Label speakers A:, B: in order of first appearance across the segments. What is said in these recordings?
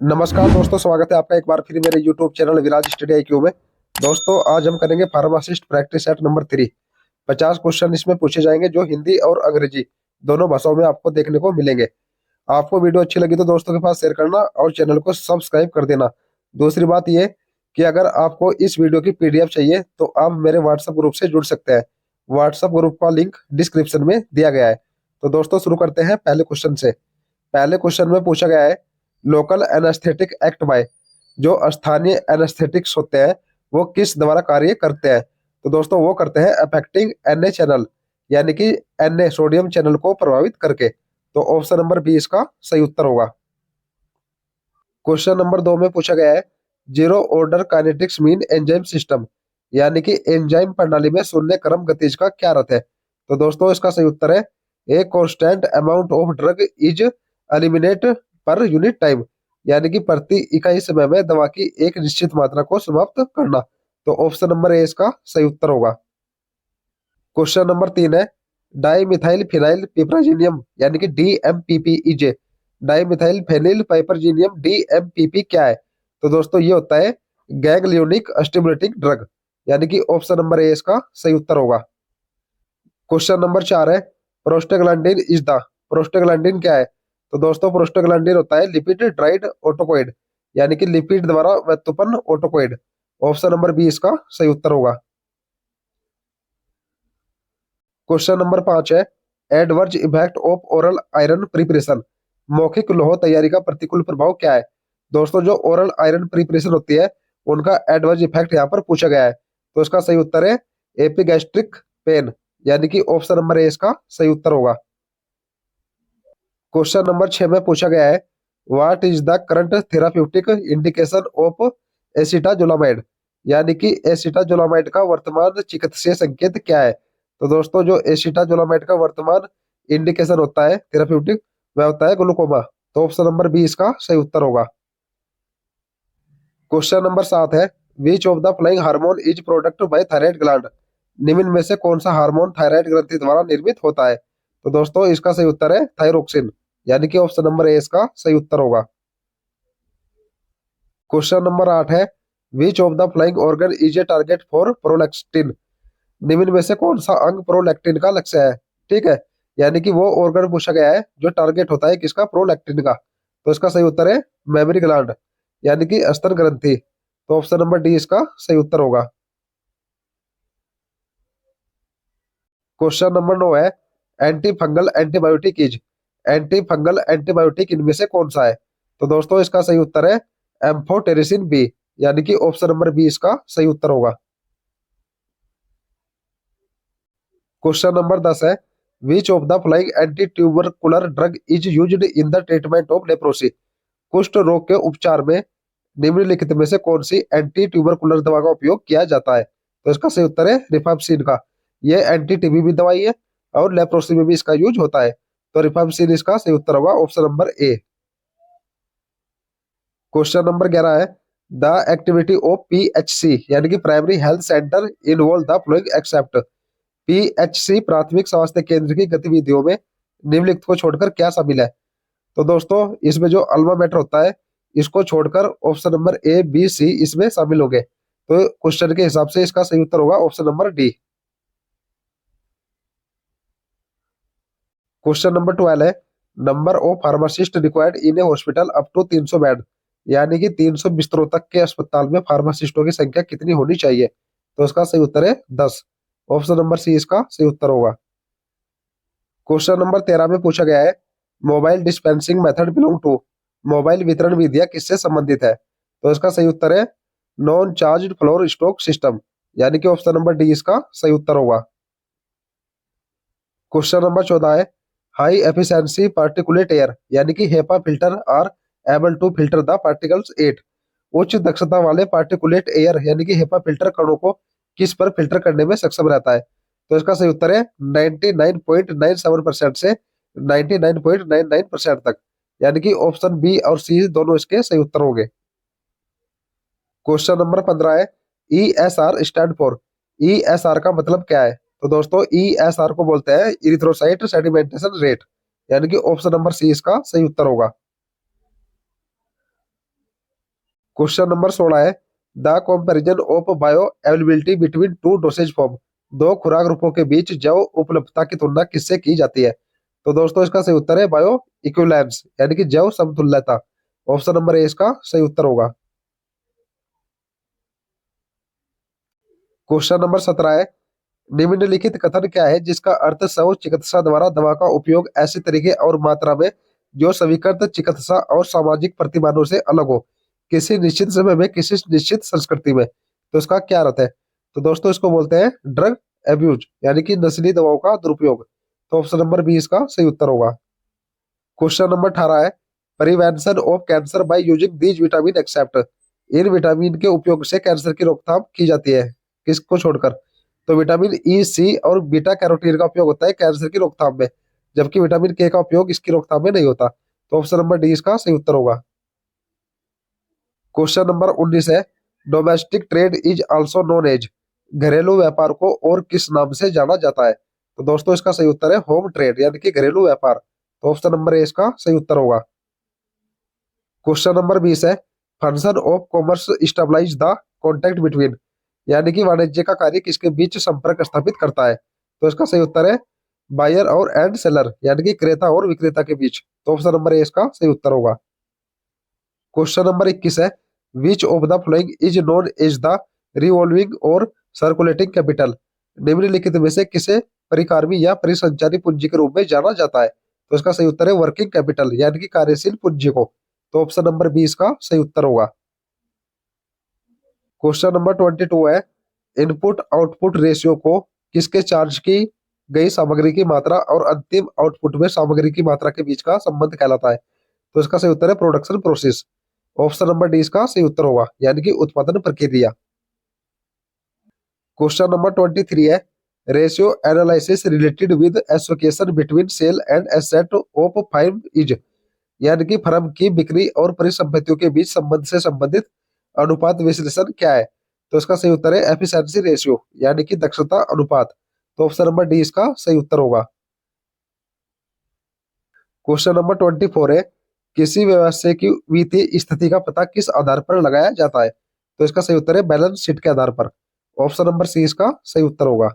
A: नमस्कार दोस्तों, स्वागत है आपका एक बार फिर मेरे YouTube चैनल विराज स्टडी IQ में। दोस्तों, आज हम करेंगे pharmacist practice set number 3। 50 question इसमें पूछे जाएंगे जो हिंदी और अंग्रेजी दोनों भाषाओं में आपको देखने को मिलेंगे। आपको वीडियो अच्छी लगी तो दोस्तों के पास शेयर करना और चैनल को सब्सक्राइब कर देना। दूसरी बात ये कि अगर आपको इस वीडियो की PDF चाहिए तो आप मेरे व्हाट्सएप ग्रुप से जुड़ सकते हैं। व्हाट्सएप ग्रुप का लिंक डिस्क्रिप्शन में दिया गया है। तो दोस्तों, शुरू करते हैं पहले क्वेश्चन से। पहले क्वेश्चन में पूछा गया है, लोकल एनेस्थेटिक एक्ट बाय, जो स्थानीय एनेस्थेटिक्स होते हैं वो किस द्वारा कार्य करते हैं। तो दोस्तों, वो करते हैं अफेक्टिंग Na चैनल, यानी कि Na सोडियम चैनल को प्रभावित करके। तो ऑप्शन नंबर बी इसका सही उत्तर होगा। क्वेश्चन नंबर 2 में पूछा गया है, zero order kinetics mean enzyme system, यानी कि एंजाइम प्रणाली में शून्य क्रम गतिज का क्या अर्थ है। तो दोस्तों, इसका सही उत्तर है, a constant amount of drug is eliminate per unit time, यानी कि प्रति इकाई समय में दवा की एक निश्चित मात्रा को समाप्त करना। तो ऑप्शन नंबर ए इसका सही उत्तर होगा। क्वेश्चन नंबर 3 है, डाई मिथाइल फिनाइल पिपराजीनियम, यानी कि DMPPEJ, dimethyl phenyl piperazinium DMPP क्या है। तो दोस्तों, ये होता है गैंग्लियोनिक स्टिमुलेटिंग ड्रग, यानी कि ऑप्शन नंबर ए इसका सही उत्तर होगा। क्वेश्चन नंबर 4 है, प्रोस्टाग्लैंडिन इज द, प्रोस्टाग्लैंडिन क्या है। तो दोस्तों, प्रोस्टाग्लैंडिन होता है लिपिड ड्राइड ऑटोकोइड, यानी कि लिपिड द्वारा व्युत्पन्न ऑटोकोइड। ऑप्शन नंबर बी इसका सही उत्तर होगा। क्वेश्चन नंबर 5 है, adverse effect of oral iron preparation, मौखिक लौह तैयारी का प्रतिकूल प्रभाव क्या है। दोस्तों, जो ओरल आयरन प्रिपरेशन होती है उनका एडवर्ज इफेक्ट यहाँ पर पूछा गया है। तो इसका सही उत्तर है एपिगैस्ट्रिक पेन, यानी कि ऑप्शन नंबर ए इसका सही उत्तर होगा। क्वेश्चन नंबर 6 में पूछा गया है, what is the current therapeutic indication of acetazolamide, यानी कि एसिटाजोलामाइड का वर्तमान चिकित्सीय संकेत क्या है। तो दोस्तों, जो एसिटाजोलामाइड का वर्तमान इंडिकेशन होता है थेराप्यूटिक, वह होता है ग्लूकोमा। तो ऑप्शन नंबर बी इसका सही उत्तर होगा। क्वेश्चन नंबर 7 है, which of the following hormone is product by thyroid gland, निम्न में से कौन सा हार्मोन थायराइड ग्रंथि द्वारा निर्मित होता है। तो दोस्तों, इसका सही उत्तर है थायरोक्सिन, यानी कि ऑप्शन नंबर ए इसका सही उत्तर होगा। क्वेश्चन नंबर 8 है, which of the flying organ is a target for prolactin, निम्न में से कौन सा अंग प्रोलैक्टिन का लक्ष्य है। ठीक है, यानी कि वो ऑर्गन पूछा गया है जो टारगेट होता है किसका, प्रोलैक्टिन का। तो इसका सही उत्तर है मेमरी ग्लैंड, यानी कि स्तन ग्रंथि। तो ऑप्शन नंबर डी इसका सही उत्तर होगा। क्वेश्चन नंबर 9 है, anti fungal antibiotic is, anti fungal antibiotic इनमें से कौन सा है। तो दोस्तों, इसका सही उत्तर है एम्फोटेरिसिन बी, यानी कि ऑप्शन नंबर बी इसका सही उत्तर होगा। क्वेश्चन नंबर 10 है, which of the flying anti tubercular drug is used in the treatment of leprosy, कुष्ठ रोग के उपचार में निम्नलिखित में से कौन सी एंटी ट्यूबरकुलर दवा का उपयोग किया जाता है। तो इसका सही उत्तर है रिफाम्पिसिन का। ये एंटी टीबी भी दवाई है और लेप्रोसी में भी इसका यूज होता है। तो रिफाम्पिसिन इसका सही उत्तर होगा, option number A. Question number 11 है, द एक्टिविटी ऑफ PHC, यानी कि primary health centre involve the following except, PHC प्राथमिक स्वास्थ्य केंद्र की गतिविधियों में निम्नलिखित को छोड़कर क्या शामिल है। तो दोस्तों, इसमें जो अल्मा मैटर होता है इसको छोड़कर option number A, B, C इसमें शामिल हो गए। तो क्वेश्चन के हिसाब से इसका सही उत्तर होगा option number D. Question number 12 है, number of pharmacist required in a hospital up to 300 bed, यानी कि 300 बिस्तरों तक के अस्पताल में फार्मासिस्टों की संख्या कितनी होनी चाहिए। तो इसका सही उत्तर है 10। ऑप्शन नंबर सी इसका सही उत्तर होगा। क्वेश्चन नंबर 13 में पूछा गया है, mobile dispensing method belong to, mobile वितरण विधियां किससे संबंधित है। तो इसका सही उत्तर है non charge floor stock system, यानी कि ऑप्शन नंबर डी इसका सही उत्तर होगा। क्वेश्चन नंबर 14 है, हाई एफिशिएंसी पार्टिकुलेट एयर, यानी कि HEPA filter are able to filter the particles 8, उच्च दक्षता वाले पार्टिकुलेट एयर यानी कि हेपा फिल्टर कणों को किस पर फिल्टर करने में सक्षम रहता है। तो इसका सही उत्तर है 99.97% से 99.99% तक, यानी कि ऑप्शन बी और सी दोनों इसके सही उत्तर होंगे। क्वेश्चन नंबर 15 है, ESR स्टैंड फॉर, ESR का मतलब क्या है। तो दोस्तों, ESR को बोलते हैं इरिथ्रोसाइट सेडिमेंटेशन रेट, यानी कि ऑप्शन नंबर सी इसका सही उत्तर होगा। क्वेश्चन नंबर 16 है the comparison of bio availability between two dosage form. दो खुराक रूपों के बीच जैव उपलब्धता की तुलना किससे की जाती है? तो दोस्तों इसका सही उत्तर है बायो इक्विवेलेंस यानी कि जैव समतुल्यता। ऑप्शन नंबर ए इसका सही उत्तर होगा। क्वेश्चन नंबर 17 है निम्नलिखित कथन क्या है जिसका अर्थ शव चिकित्सा द्वारा दवा का उपयोग ऐसे तरीके और मात्रा में जो स्वीकृत चिकित्सा और सामाजिक प्रतिमानों से अलग हो किसी निश्चित समय में किसी निश्चित संस्कृति में। तो इसका क्या अर्थ है? तो दोस्तों इसको बोलते हैं ड्रग एब्यूज यानी कि नस्ली दवाओं का दुरुपयोग। तो ऑप्शन नंबर बी इसका सही उत्तर होगा। क्वेश्चन नंबर 18 है prevention of cancer by using these vitamin except. इन विटामिन के उपयोग से कैंसर की रोकथाम की जाती है किसको छोड़कर? तो विटामिन ई सी और बीटा कैरोटीन का उपयोग होता है कैंसर की रोकथाम में, जबकि विटामिन के का उपयोग इसकी रोकथाम में नहीं होता। तो ऑप्शन नंबर डी इसका सही उत्तर होगा। क्वेश्चन नंबर 19 है domestic trade is also known as. घरेलू व्यापार को और किस नाम से जाना जाता है? तो दोस्तों इसका सही उत्तर है होम ट्रेड यानी कि घरेलू व्यापार। तो ऑप्शन नंबर ए इसका सही उत्तर होगा। क्वेश्चन नंबर 20 है function of commerce stabilize the contact between. यानी कि वाणिज्य का कार्य किसके बीच संपर्क स्थापित करता है? तो इसका सही उत्तर है बायर और एंड सेलर यानी कि क्रेता और विक्रेता के बीच। तो ऑप्शन नंबर ए इसका सही उत्तर होगा। क्वेश्चन नंबर 21 है which of the following is known as the revolving और सर्कुलेटिंग कैपिटल। निम्नलिखित में से किसे परिकार्मी या परिसंचारी पूंजी के रूप में जाना जाता है? तो इसका सही उत्तर है वर्किंग कैपिटल यानी कि कार्यशील पूंजी को। तो ऑप्शन नंबर बी इसका सही उत्तर होगा। क्वेश्चन नंबर 22 है इनपुट आउटपुट रेशियो को किसके चार्ज की गई सामग्री की मात्रा और अंतिम आउटपुट में सामग्री की मात्रा के बीच का संबंध कहलाता है? तो इसका सही उत्तर है production process. Option number D इसका सही उत्तर होगा यानी कि उत्पादन प्रक्रिया। क्वेश्चन नंबर 23 है ratio analysis related with association between sale and asset of five is. यानी कि फर्म की बिक्री और परिसंपत्तियों के बीच संबंध से संबंधित अनुपात विश्लेषण क्या है? तो इसका सही उत्तर है एफिशिएंसी रेशियो यानी कि दक्षता अनुपात। तो ऑप्शन नंबर डी इसका सही उत्तर होगा। क्वेश्चन नंबर 24 है किसी व्यवसाय की वित्तीय स्थिति का पता किस आधार पर लगाया जाता है? तो इसका सही उत्तर है बैलेंस शीट के आधार पर। ऑप्शन नंबर सी इसका सही उत्तर होगा।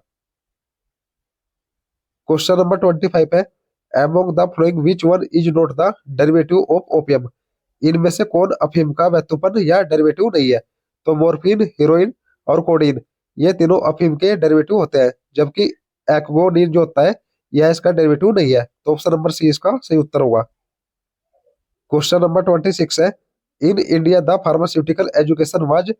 A: क्वेश्चन नंबर 25 है among the flowing which one is not the derivative of opium. इनमें से कौन अफीम का व्युत्पन्न या डेरिवेटिव नहीं है? तो मॉर्फिन हीरोइन और कोडीन ये तीनों अफीम के डेरिवेटिव होते हैं, जबकि एक्वोनिन जो होता है यह इसका डेरिवेटिव नहीं है। तो ऑप्शन नंबर सी इसका सही उत्तर होगा। क्वेश्चन नंबर 26 है in India the pharmaceutical education was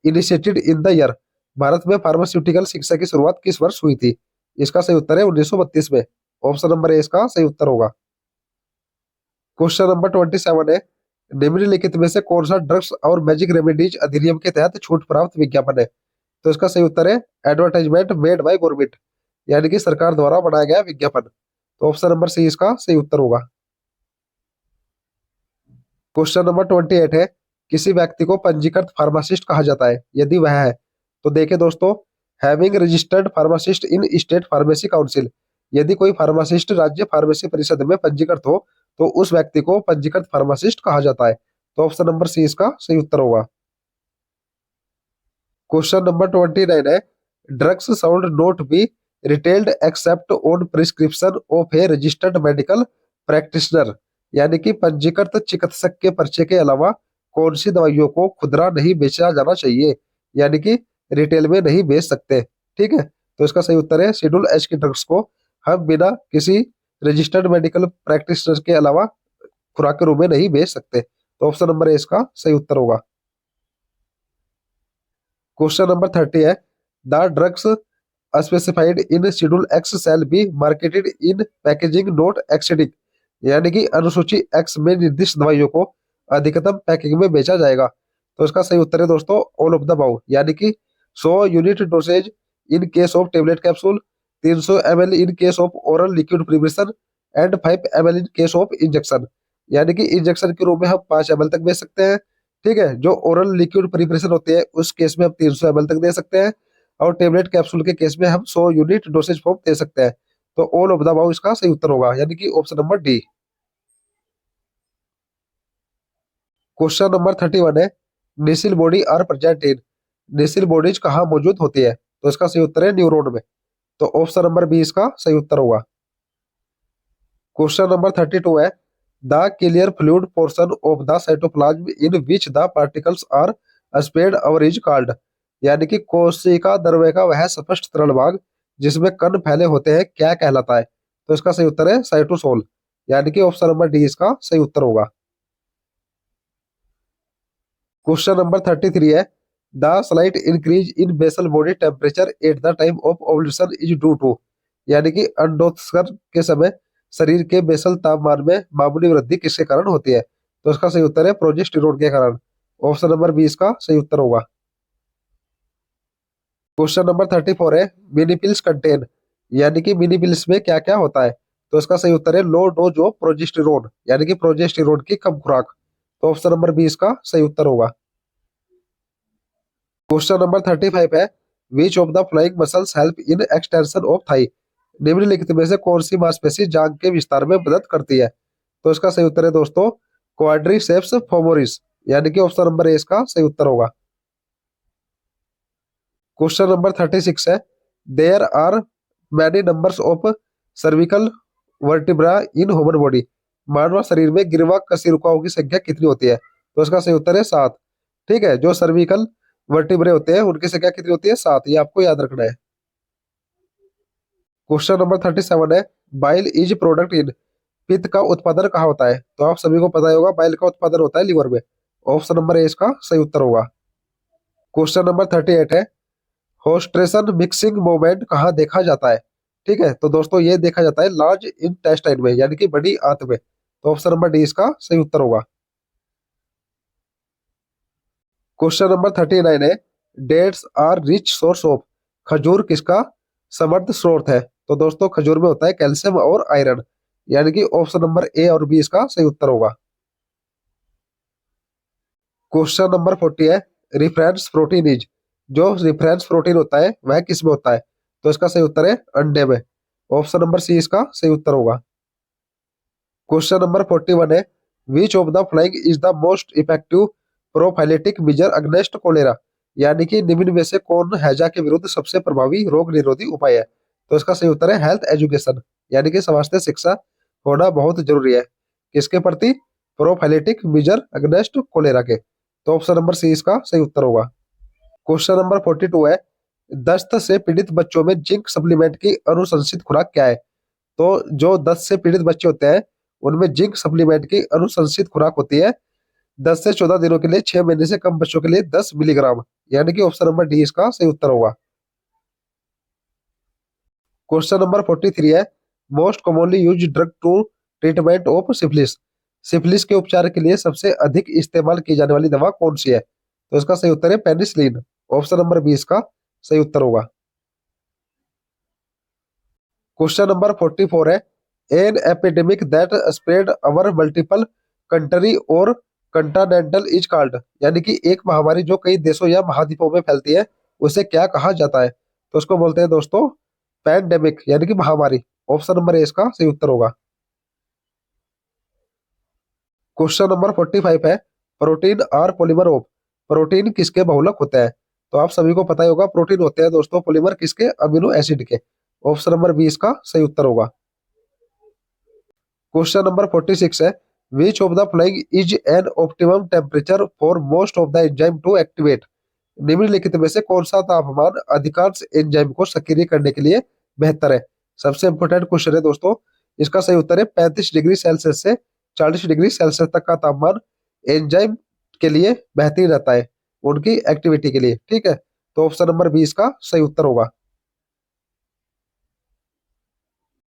A: initiated in the year. Bharat में फार्मास्यूटिकल शिक्षा की शुरुआत किस वर्ष हुई थी? इसका सही उत्तर है 1932 में। ऑप्शन नंबर ए इसका सही उत्तर होगा। क्वेश्चन नंबर 27 है निम्नलिखित में से कौन सा ड्रग्स और मैजिक रेमेडीज अधिनियम के तहत छूट प्राप्त विज्ञापन है? तो इसका सही उत्तर है एडवर्टाइजमेंट मेड बाय गवर्नमेंट यानी कि सरकार द्वारा बनाया गया विज्ञापन। तो ऑप्शन नंबर सी इसका सही उत्तर होगा। क्वेश्चन नंबर 28 है किसी व्यक्ति को पंजीकृत फार्मासिस्ट कहा जाता है यदि वह है? तो देखिए दोस्तों हैविंग रजिस्टर्ड फार्मासिस्ट इन स्टेट फार्मेसी काउंसिल। यदि कोई फार्मासिस्ट राज्य फार्मेसी परिषद में पंजीकृत हो तो उस व्यक्ति को पंजीकृत फार्मासिस्ट कहा जाता है। तो ऑप्शन नंबर सी इसका सही उत्तर होगा। क्वेश्चन नंबर 29 है drugs sound not be retailed except on prescription of a registered medical practitioner. यानी कि पंजीकृत चिकित्सक के पर्चे के अलावा कौन सी दवाइयों को खुदरा नहीं बेचा जाना चाहिए, यानी कि रिटेल में नहीं बेच सकते। ठीक है, तो इसका सही उत्तर है शेड्यूल एच की ड्रग्स को हम बिना किसी रजिस्टर्ड मेडिकल प्रैक्टिशनर के अलावा खुराक के रूप में नहीं बेच सकते। तो ऑप्शन नंबर ए इसका सही उत्तर होगा। क्वेश्चन नंबर 30 है the drugs specified in schedule x shall be marketed in packaging not exceeding. यानी कि अनुसूची एक्स में निर्दिष्ट दवाइयों को अधिकतम पैकिंग में बेचा जाएगा। तो इसका सही उत्तर है दोस्तों ऑल ऑफ द अबव, यानी कि 100 unit dosage in case of tablet capsule, 300 ml in case of oral liquid preparation and 5 ml in case of injection. यानी कि इंजेक्शन के रूप में हम 5 ml तक बेच सकते हैं। ठीक है, जो ओरल लिक्विड प्रिपरेशन होती है उस केस में हम 300 ml तक दे सकते हैं, और टेबलेट कैप्सूल के केस में हम 100 यूनिट डोसेज फॉर्म दे सकते हैं। तो ऑल ऑफ द अबव इसका सही उत्तर होगा, यानी कि option number D. Question number 31 है Nissl body are present in, Nissl bodies कहाँ मौजूद होती है? तो इसका सही उत्तर है न्यूरॉन में। तो ऑप्शन नंबर बी इसका सही उत्तर होगा। क्वेश्चन नंबर 32 है, the clear fluid portion of the cytoplasm in which the particles are spread और इज कॉल्ड, यानी कि कोशिका द्रव्य का वह स्पष्ट तरल भाग जिसमें कण फैले होते हैं क्या कहलाता है? तो इसका सही उत्तर है साइटोसोल, यानी कि ऑप्शन नंबर डी इसका सही उत्तर होगा। क्वेश्चन नंबर 33 है, the slight increase in basal body temperature at the time of ovulation is due to, यानी कि अंडोत्सर्ग के समय शरीर के बेसल तापमान में मामूली वृद्धि किसके कारण होती है? तो इसका सही उत्तर है प्रोजेस्टेरोन के कारण। ऑप्शन नंबर बी इसका सही उत्तर होगा। क्वेश्चन नंबर 34 है, मिनी पिल्स कंटेन, यानी कि मिनी पिल्स में क्या क्या होता है? तो इसका सही उत्तर है लो डोज ऑफ प्रोजेस्टेरोन, यानी कि प्रोजेस्टेरोन की कम खुराक। तो ऑप्शन नंबर बी इसका सही उत्तर होगा। क्वेश्चन नंबर 35 है, which of the flying muscles help in extension of thigh, निम्नलिखित में से कौन सी मांसपेशी जांघ के विस्तार में मदद करती है? तो इसका सही उत्तर है दोस्तों क्वाड्रिसेप्स फेमोरिस, यानी कि ऑप्शन नंबर ए इसका सही उत्तर होगा। क्वेश्चन नंबर 36 है, there are many numbers of cervical vertebra in human body, मानव शरीर में गिरवा कशेरुकाओं की संख्या कितनी होती है? तो इसका सही उत्तर है 7। ठीक है, जो सर्विकल वर्टिब्रे होते हैं उनकी संख्या कितनी होती है? 7, ये आपको याद रखना है। क्वेश्चन नंबर 37 है, बाइल इज प्रोडक्ट इन, पित्त का उत्पादन कहाँ होता है? तो आप सभी को पता ही होगा बाइल का उत्पादन होता है लीवर में। ऑप्शन नंबर ए इसका सही उत्तर होगा। क्वेश्चन नंबर 38 है, होस्ट्रेशन मिक्सिंग मूवमेंट कहाँ देखा जाता है? ठीक है, तो दोस्तों ये देखा जाता है लार्ज इंटेस्टाइन में, यानी कि बड़ी आंत में। तो ऑप्शन नंबर डी इसका सही उत्तर होगा। क्वेश्चन नंबर 39 है, dates are rich source of, खजूर किसका समृद्ध स्रोत है? तो दोस्तों खजूर में होता है कैल्शियम और आयरन, यानी कि ऑप्शन नंबर ए और बी इसका सही उत्तर होगा। क्वेश्चन नंबर 40 है, रिफरेंस प्रोटीन इज, जो रिफरेंस प्रोटीन होता है वह किस में होता है? तो इसका सही उत्तर है अंडे में। ऑप्शन नंबर सी इसका सही उत्तर होगा। क्वेश्चन नंबर 41 है, which of the flying is the most effective prophylactic measure against cholera, यानी कि निम्न में से कौन हैजा के विरुद्ध सबसे प्रभावी रोग निरोधी उपाय है? तो इसका सही उत्तर है हेल्थ एजुकेशन, यानी कि स्वास्थ्य शिक्षा होना बहुत जरूरी है किसके प्रति? प्रोफाइलेटिक मेजर अगेंस्ट कोलेरा के। तो ऑप्शन नंबर सी इसका सही उत्तर होगा। क्वेश्चन नंबर 42 है, दस्त से पीड़ित बच्चों में जिंक सप्लीमेंट की अनुशंसित खुराक क्या है? तो जो दस्त से पीड़ित बच्चे होते हैं उनमें जिंक सप्लीमेंट की अनुशंसित खुराक होती है 10 से 14 दिनों के लिए 6 महीने से कम बच्चों के लिए 10 मिलीग्राम, यानी कि ऑप्शन नंबर डी इसका सही उत्तर होगा। क्वेश्चन नंबर 43 है, most commonly use drug to treatment of syphilis, syphilis के उपचार के लिए सबसे अधिक इस्तेमाल की जाने वाली दवा कौन सी है? तो इसका सही उत्तर है पेनिसिलिन। ऑप्शन नंबर बी इसका सही उत्तर होगा। क्वेश्चन नंबर 44 है, an epidemic that spread our multiple country और कंटिनेंटल इज कॉल्ड, यानी कि एक महामारी जो कई देशों या महाद्वीपों में फैलती है उसे क्या कहा जाता है? तो उसको बोलते हैं दोस्तों पैंडेमिक, यानी कि महामारी। ऑप्शन नंबर ए इसका सही उत्तर होगा। क्वेश्चन नंबर 45 है, protein are polymer of, protein किसके बहुलक होते हैं? तो आप सभी को पता ही होगा प्रोटीन होते हैं दोस्तों पॉलीमर किसके? अमीनो एसिड के। ऑप्शन नंबर बी इसका सही उत्तर होगा। क्वेश्चन नंबर 46 है, which of the flying is an optimum temperature for most of the enzyme to activate, निम्नलिखित में से कौन सा तापमान अधिकांश एंजाइम को सक्रिय करने के लिए बेहतर है? सबसे इंपोर्टेंट क्वेश्चन है दोस्तों, इसका सही उत्तर है 35 डिग्री सेल्सियस से 40 डिग्री सेल्सियस तक का तापमान एंजाइम के लिए बेहतरीन रहता है उनकी एक्टिविटी के लिए। ठीक है, तो ऑप्शन नंबर बी इसका सही उत्तर होगा।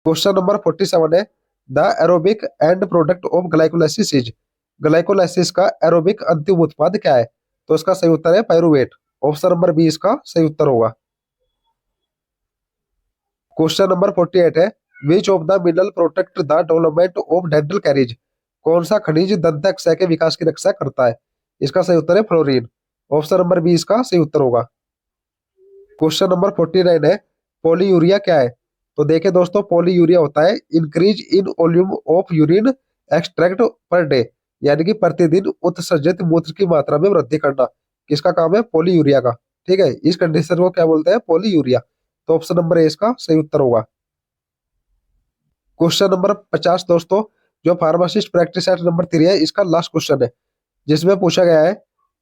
A: क्वेश्चन नंबर 47 है, the aerobic and product of glycolysis is, glycolysis का एरोबिक अंतिम उत्पाद क्या है? तो इसका सही उत्तर है पायरुवेट। ऑप्शन नंबर बी इसका सही उत्तर होगा। क्वेश्चन नंबर 48 है, which of the mineral protect the development of dental carriage, कौन सा खनिज दंत क्षय के विकास की रक्षा करता है? इसका सही उत्तर है फ्लोरीन। ऑप्शन नंबर बी इसका सही उत्तर होगा। क्वेश्चन नंबर 49 है, पॉलीयूरिया क्या है? तो देखिए दोस्तों पॉलीयूरिया होता है increase in volume of urine extract per day, यानी कि प्रतिदिन उत्सर्जित मूत्र की मात्रा में वृद्धि करना। किसका काम है? पॉलीयूरिया का। ठीक है, इस कंडीशन को क्या बोलते हैं? पॉलीयूरिया। तो ऑप्शन नंबर ए इसका सही उत्तर होगा। क्वेश्चन नंबर 50 दोस्तों, जो फार्मासिस्ट प्रैक्टिस एक्ट नंबर 3 है, इसका लास्ट क्वेश्चन है, जिसमें पूछा गया है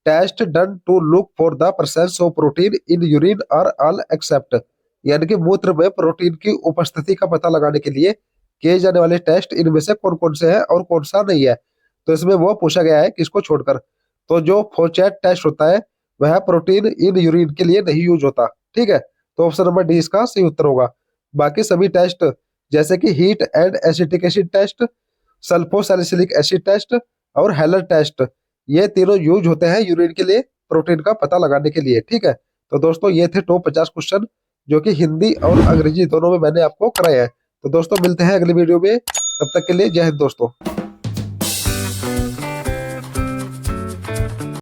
A: test done to look for the presence of protein in urine are all except, यानी कि मूत्र में प्रोटीन की उपस्थिति का पता लगाने के लिए किए जाने वाले टेस्ट इनमें से कौन कौन से हैं और कौन सा नहीं है। तो इसमें वो पूछा गया है किसको छोड़कर, तो जो फोचैट टेस्ट होता है वह प्रोटीन इन यूरिन के लिए नहीं यूज होता। ठीक है, तो ऑप्शन नंबर डी इसका सही उत्तर होगा। बाकी सभी टेस्ट जैसे कि heat and acetic acid test, sulfosalicylic acid test और हेलर टेस्ट, ये तीनों यूज होते हैं यूरिन के लिए प्रोटीन का पता लगाने के लिए। ठीक है, तो दोस्तों ये थे टॉप 50 क्वेश्चन जो कि हिंदी और अंग्रेजी दोनों में मैंने आपको कराए हैं। तो दोस्तों मिलते हैं अगली वीडियो में, तब तक के लिए जय हिंद दोस्तों।